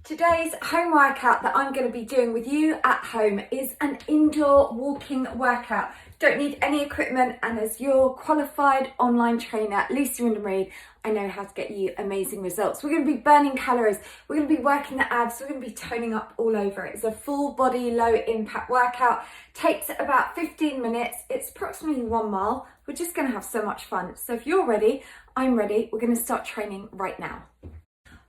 Today's home workout that I'm going to be doing with you at home is an indoor walking workout. Don't need any equipment, and as your qualified online trainer, Lisa Wyndham-Read, I know how to get you amazing results. We're going to be burning calories, we're going to be working the abs, we're going to be toning up all over. It's a full body, low impact workout. Takes about 15 minutes. It's approximately 1 mile. We're just going to have so much fun. So if you're ready, I'm ready. We're going to start training right now.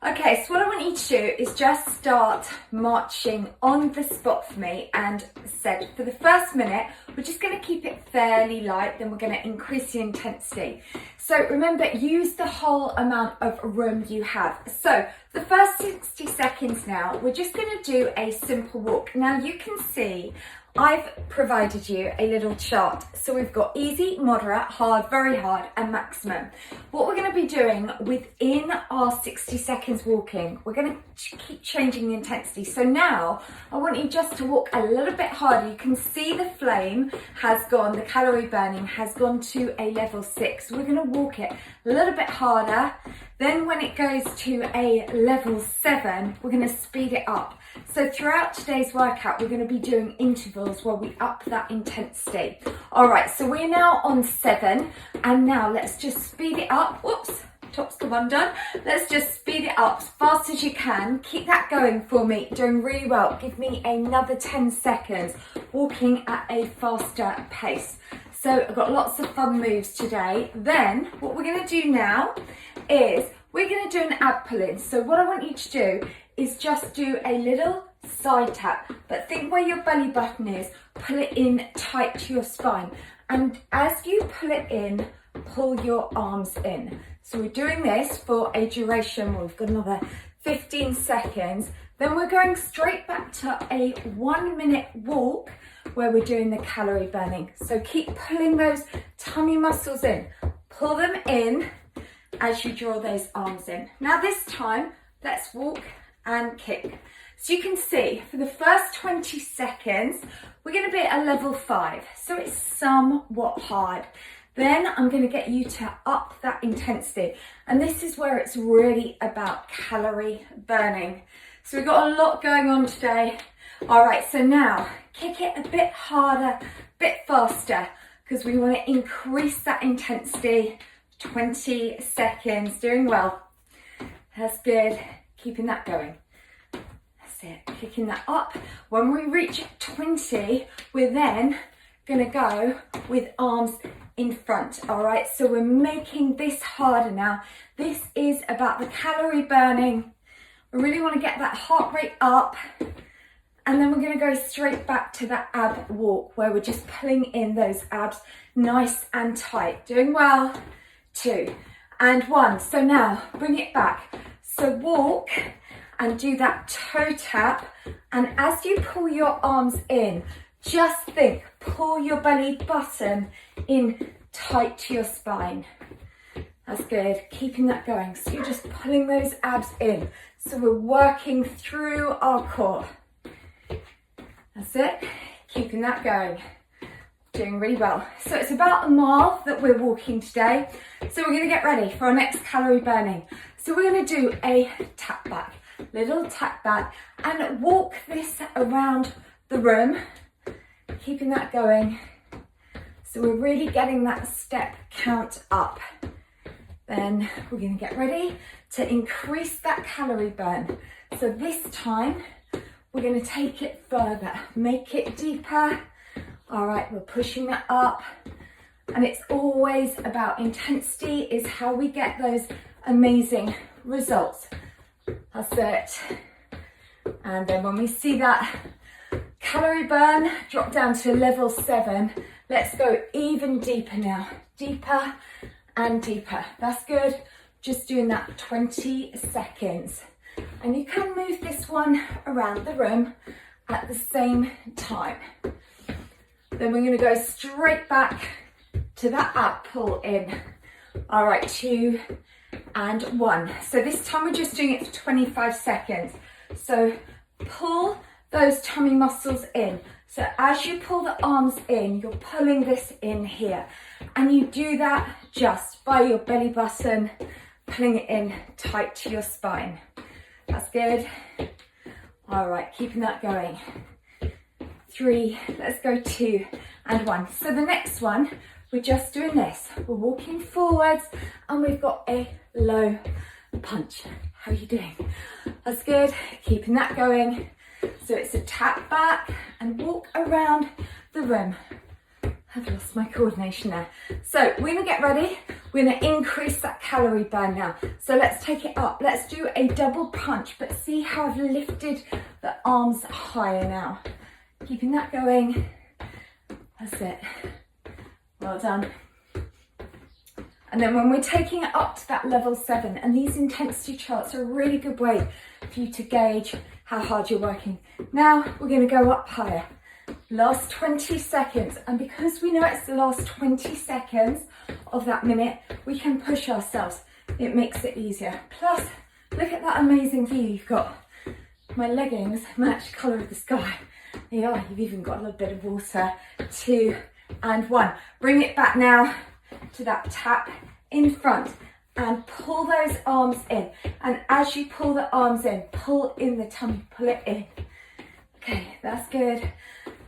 Okay, so what I want you to do is just start marching on the spot for me, and said for the first minute, we're just going to keep it fairly light, then we're going to increase the intensity. So remember, use the whole amount of room you have. So the first 60 seconds now, we're just going to do a simple walk. Now you can see I've provided you a little chart. So we've got easy, moderate, hard, very hard, and maximum. What we're going to be doing within our 60 seconds walking, we're going to keep changing the intensity. So now I want you just to walk a little bit harder. You can see the flame has gone, the calorie burning has gone to a level 6. We're going to walk it a little bit harder. Then when it goes to a level 7, we're going to speed it up. So throughout today's workout, we're going to be doing intervals where we up that intensity. All right, so we're now on 7, and now let's just speed it up. Whoops, top's come undone. Let's just speed it up as fast as you can. Keep that going for me, doing really well. Give me another 10 seconds, walking at a faster pace. So I've got lots of fun moves today. Then what we're going to do now is we're going to do an ab pull-in. So what I want you to do is just do a little side tap, but think where your belly button is, pull it in tight to your spine. And as you pull it in, pull your arms in. So we're doing this for a duration, we've got another 15 seconds. Then we're going straight back to a 1 minute walk where we're doing the calorie burning. So keep pulling those tummy muscles in, pull them in as you draw those arms in. Now this time, let's walk and kick. So you can see for the first 20 seconds, we're going to be at a level 5. So it's somewhat hard. Then I'm going to get you to up that intensity. And this is where it's really about calorie burning. So we've got a lot going on today. All right, so now kick it a bit harder, a bit faster, because we want to increase that intensity. 20 seconds, doing well. That's good, keeping that going. That's it, kicking that up. When we reach 20, we're then gonna go with arms in front, all right? So we're making this harder now. This is about the calorie burning. We really wanna get that heart rate up, and then we're gonna go straight back to that ab walk where we're just pulling in those abs nice and tight. Doing well. 2 and 1. So now bring it back. So walk and do that toe tap, and as you pull your arms in, just think, pull your belly button in tight to your spine. That's good, keeping that going. So you're just pulling those abs in. So we're working through our core. That's it, keeping that going. Doing really well. So it's about a mile that we're walking today. So we're going to get ready for our next calorie burning. So we're going to do a tap back, little tap back, and walk this around the room, keeping that going. So we're really getting that step count up. Then we're going to get ready to increase that calorie burn. So this time we're going to take it further, make it deeper. All right, we're pushing that up, and it's always about intensity is how we get those amazing results. That's it. And then when we see that calorie burn drop down to level 7, let's go even deeper now, deeper and deeper. That's good. Just doing that 20 seconds. And you can move this one around the room at the same time. Then we're going to go straight back to that ab pull in. All right, 2 and 1. So this time we're just doing it for 25 seconds. So pull those tummy muscles in. So as you pull the arms in, you're pulling this in here. And you do that just by your belly button, pulling it in tight to your spine. That's good. All right, keeping that going. 3, let's go 2 and 1. So the next one, we're just doing this. We're walking forwards and we've got a low punch. How are you doing? That's good, keeping that going. So it's a tap back and walk around the room. I've lost my coordination there. So we're gonna get ready. We're gonna increase that calorie burn now. So let's take it up. Let's do a double punch, but see how I've lifted the arms higher now. Keeping that going. That's it. Well done. And then when we're taking it up to that level 7, and these intensity charts are a really good way for you to gauge how hard you're working. Now we're going to go up higher. Last 20 seconds. And because we know it's the last 20 seconds of that minute, we can push ourselves. It makes it easier. Plus, look at that amazing view you've got. My leggings match the colour of the sky. They are. You've even got a little bit of water. 2 and 1. Bring it back now to that tap in front and pull those arms in. And as you pull the arms in, pull in the tummy, pull it in. Okay, that's good.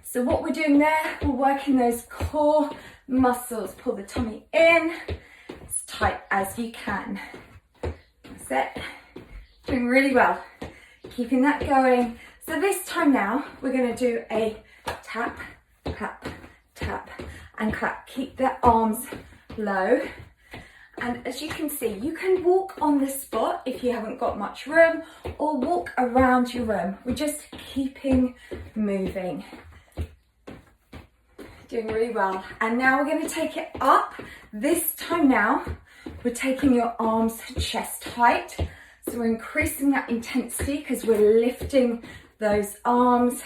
So what we're doing there, we're working those core muscles. Pull the tummy in as tight as you can. That's it. Doing really well. Keeping that going. So this time now, we're going to do a tap, tap, tap, and clap. Keep the arms low. And as you can see, you can walk on the spot if you haven't got much room, or walk around your room. We're just keeping moving. Doing really well. And now we're going to take it up. This time now, we're taking your arms chest height. So we're increasing that intensity because we're lifting those arms.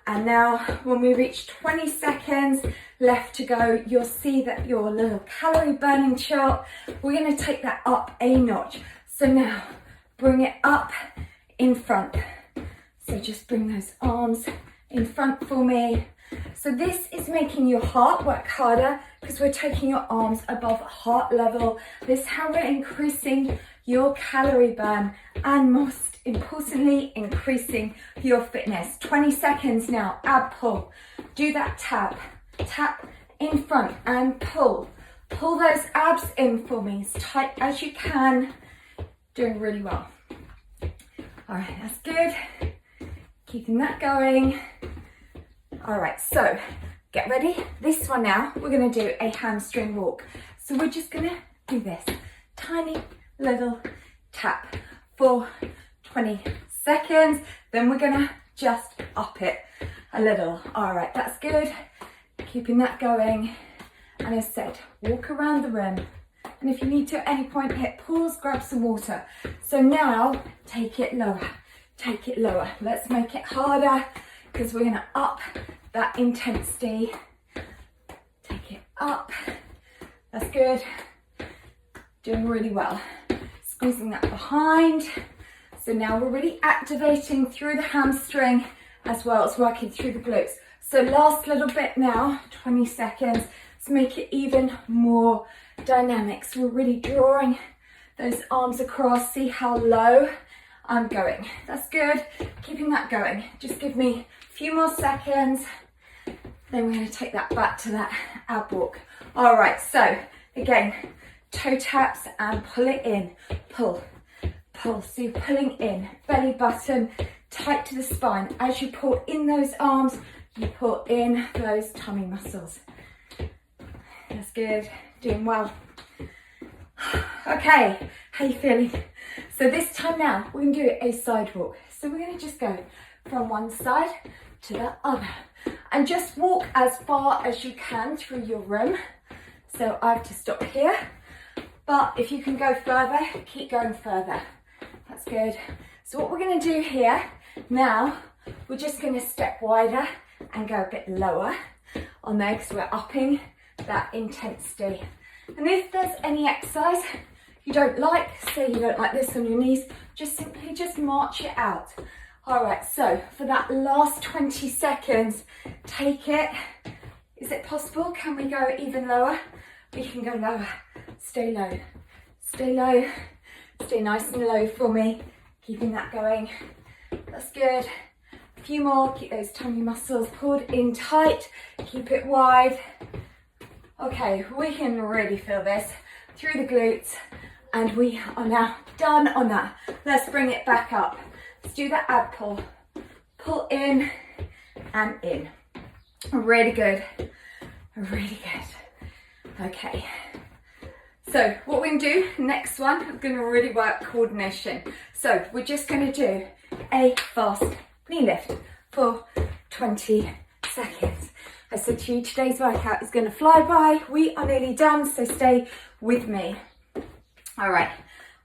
And now when we reach 20 seconds left to go, you'll see that your little calorie burning chart, we're going to take that up a notch. So now bring it up in front. So just bring those arms in front for me. So this is making your heart work harder because we're taking your arms above heart level. This is how we're increasing your calorie burn and most importantly, increasing your fitness. 20 seconds now, ab pull. Do that tap, tap in front and pull. Pull those abs in for me as tight as you can. Doing really well. All right, that's good. Keeping that going. All right, so get ready. This one now, we're gonna do a hamstring walk. So we're just gonna do this tiny little tap for 20 seconds. Then we're gonna just up it a little. All right, that's good. Keeping that going. And as said, walk around the room. And if you need to at any point, hit pause, grab some water. So now, take it lower. Take it lower. Let's make it harder because we're gonna up that intensity. Take it up. That's good. Doing really well. Squeezing that behind. So now we're really activating through the hamstring as well as working through the glutes. So last little bit now, 20 seconds. Let's make it even more dynamic. So we're really drawing those arms across. See how low I'm going. That's good. Keeping that going. Just give me a few more seconds. Then we're going to take that back to that ab walk. All right, so again, toe taps and pull it in. Pull, pull. So you're pulling in, belly button tight to the spine. As you pull in those arms, you pull in those tummy muscles. That's good. Doing well. Okay, how you feeling? So this time now, we're going to do a side walk. So we're going to just go from one side to the other. And just walk as far as you can through your room. So I have to stop here. But if you can go further, keep going further. That's good. So what we're going to do here, now, we're just going to step wider and go a bit lower on there because we're upping that intensity. And if there's any exercise you don't like, say you don't like this on your knees, just simply just march it out. All right, so for that last 20 seconds, take it. Is it possible? Can we go even lower? We can go lower. Stay low. Stay low. Stay nice and low for me. Keeping that going. That's good. A few more, keep those tummy muscles pulled in tight, keep it wide. Okay, we can really feel this through the glutes, and we are now done on that. Let's bring it back up. Let's do that ab pull. Pull in and in. Really good, really good. Okay, so what we're gonna do, next one, we're gonna really work coordination. So we're just gonna do a fast knee lift for 20 seconds. I said to you, today's workout is gonna fly by. We are nearly done, so stay with me. All right,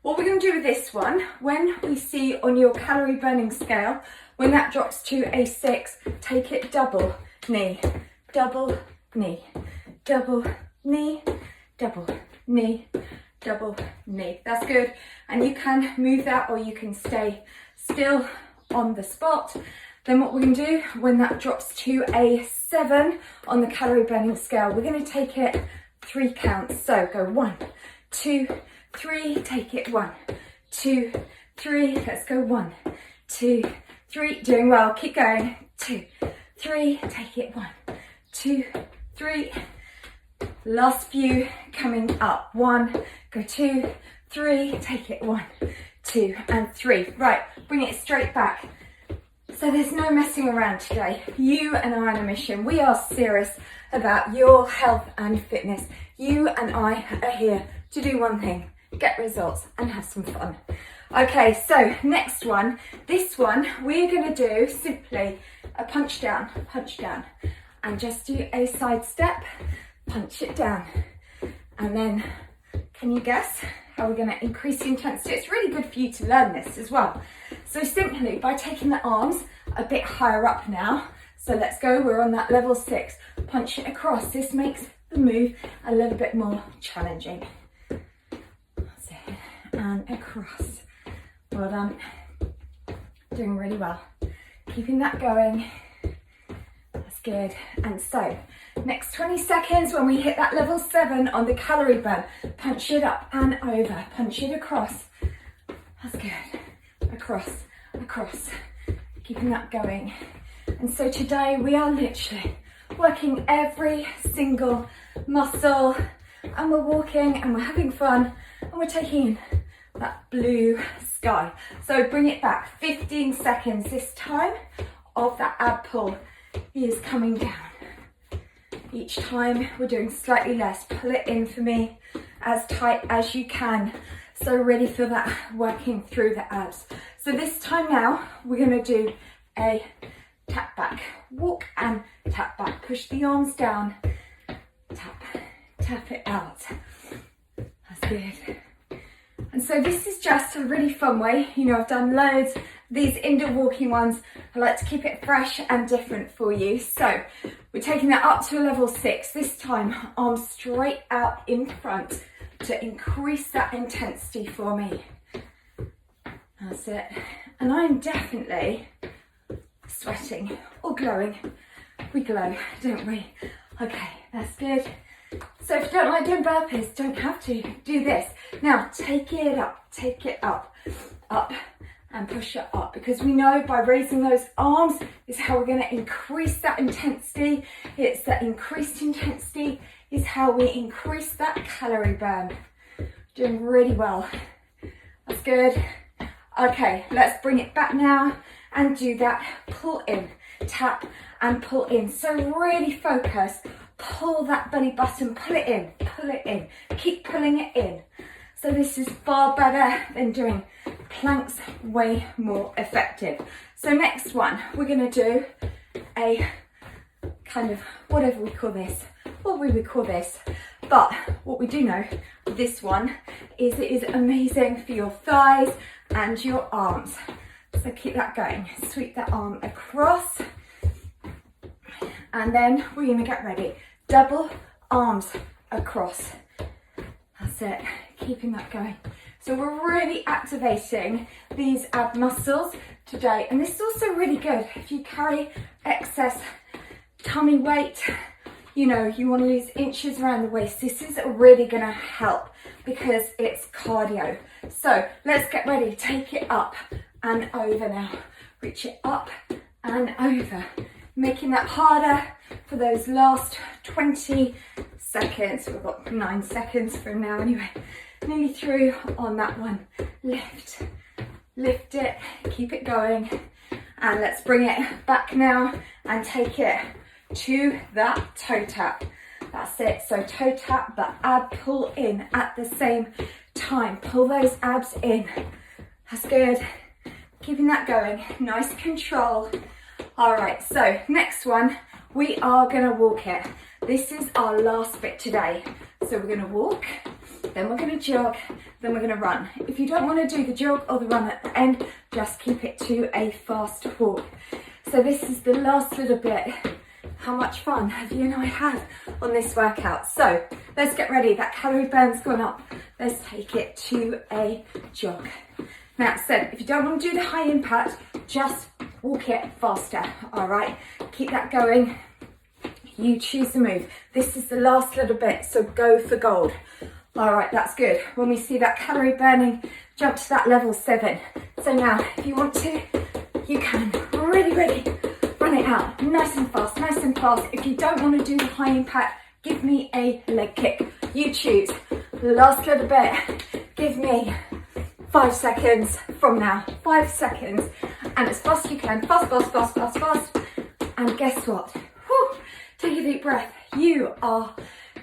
what we're gonna do with this one, when we see on your calorie burning scale, when that drops to a 6, take it double knee, double knee, double knee, double knee, double knee. That's good. And you can move that, or you can stay still on the spot. Then what we're going to do, when that drops to a 7 on the calorie burning scale, we're going to take it 3 counts. So go 1, 2, 3, take it 1, 2, 3, let's go 1, 2, 3, doing well, keep going, 2, 3, take it 1, 2, 3, last few coming up, 1, go 2, 3, take it 1, 2 and 3, right, bring it straight back. So there's no messing around today. You and I are on a mission. We are serious about your health and fitness. You and I are here to do one thing, get results and have some fun. Okay, so next one, this one we're going to do simply a punch down, and just do a side step, punch it down. And then, can you guess how we're going to increase the intensity? It's really good for you to learn this as well. So simply by taking the arms a bit higher up now, so let's go, we're on that level 6, punch it across. This makes the move a little bit more challenging. That's it, and across. Well done, doing really well. Keeping that going, that's good. And so, next 20 seconds when we hit that level 7 on the calorie burn, punch it up and over, punch it across. That's good. Across, across, keeping that going. And so today we are literally working every single muscle, and we're walking and we're having fun and we're taking in that blue sky. So bring it back, 15 seconds this time of that ab pull is coming down. Each time we're doing slightly less. Pull it in for me as tight as you can. So really feel that working through the abs. So this time now, we're gonna do a tap back, walk and tap back. Push the arms down, tap it out. That's good. And so this is just a really fun way. You know, I've done loads of these indoor walking ones. I like to keep it fresh and different for you. So we're taking that up to a level 6. This time, arms straight out in front to increase that intensity for me. That's it. And I'm definitely sweating or glowing. We glow, don't we? Okay, that's good. So if you don't like doing burpees, don't have to do this. Now take it up, up and push it up, because we know by raising those arms is how we're going to increase that intensity. It's that increased intensity is how we increase that calorie burn. Doing really well. That's good. Okay, let's bring it back now and do that pull in, tap and pull in. So really focus, pull that belly button, pull it in, keep pulling it in. So this is far better than doing planks, way more effective. So next one, we're gonna do a kind of, whatever we call this, what we would call this. But what we do know, this one, is it is amazing for your thighs and your arms. So keep that going. Sweep that arm across. And then we're gonna get ready. Double arms across. That's it, keeping that going. So we're really activating these ab muscles today. And this is also really good if you carry excess tummy weight, you know, you want to lose inches around the waist. This is really going to help because it's cardio. So let's get ready, take it up and over now. Reach it up and over. Making that harder for those last 20 seconds. We've got 9 seconds from now anyway. Nearly through on that one. Lift it, keep it going. And let's bring it back now and take it to that toe tap. That's it, so toe tap, but ab pull in at the same time. Pull those abs in. That's good. Keeping that going, nice control. All right, so next one, we are gonna walk it. This is our last bit today. So we're gonna walk, then we're gonna jog, then we're gonna run. If you don't wanna do the jog or the run at the end, just keep it to a fast walk. So this is the last little bit. How much fun have you and I had on this workout? So let's get ready. That calorie burn's gone up. Let's take it to a jog. Now, so if you don't want to do the high impact, just walk it faster, all right? Keep that going. You choose the move. This is the last little bit, so go for gold. All right, that's good. When we see that calorie burning, jump to that level 7. So now, if you want to, you can. Ready. Run it out, nice and fast, nice and fast. If you don't want to do the high impact, give me a leg kick. You choose. Last little bit, give me 5 seconds from now. 5 seconds. And as fast as you can. Fast. And guess what? Whew. Take a deep breath. You are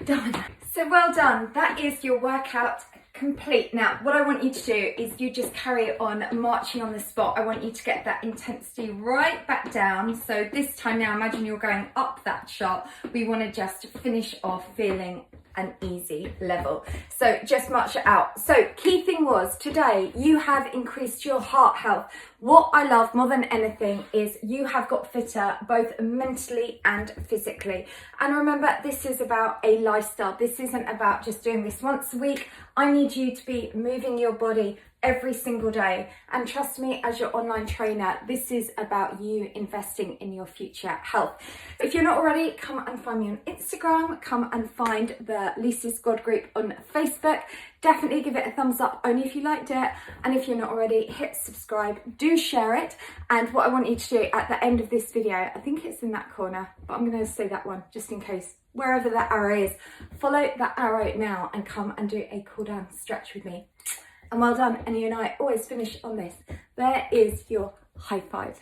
done. So well done. That is your workout complete. Now, what I want you to do is you just carry on marching on the spot. I want you to get that intensity right back down. So this time now, imagine you're going up that chart. We want to just finish off feeling an easy level. So just march it out. So key thing was today you have increased your heart health. What I love more than anything is you have got fitter both mentally and physically. And remember, this is about a lifestyle. This isn't about just doing this once a week. I need you to be moving your body every single day. And trust me, as your online trainer, this is about you investing in your future health. If you're not already, come and find me on Instagram. Come and find the Lucy's Squad group on Facebook. Definitely give it a thumbs up only if you liked it. And if you're not already, hit subscribe. Do share it. And what I want you to do at the end of this video, I think it's in that corner, but I'm going to say that one just in case. Wherever that arrow is, follow that arrow now and come and do a cool down stretch with me. And well done, and you and I always finish on this. There is your high five.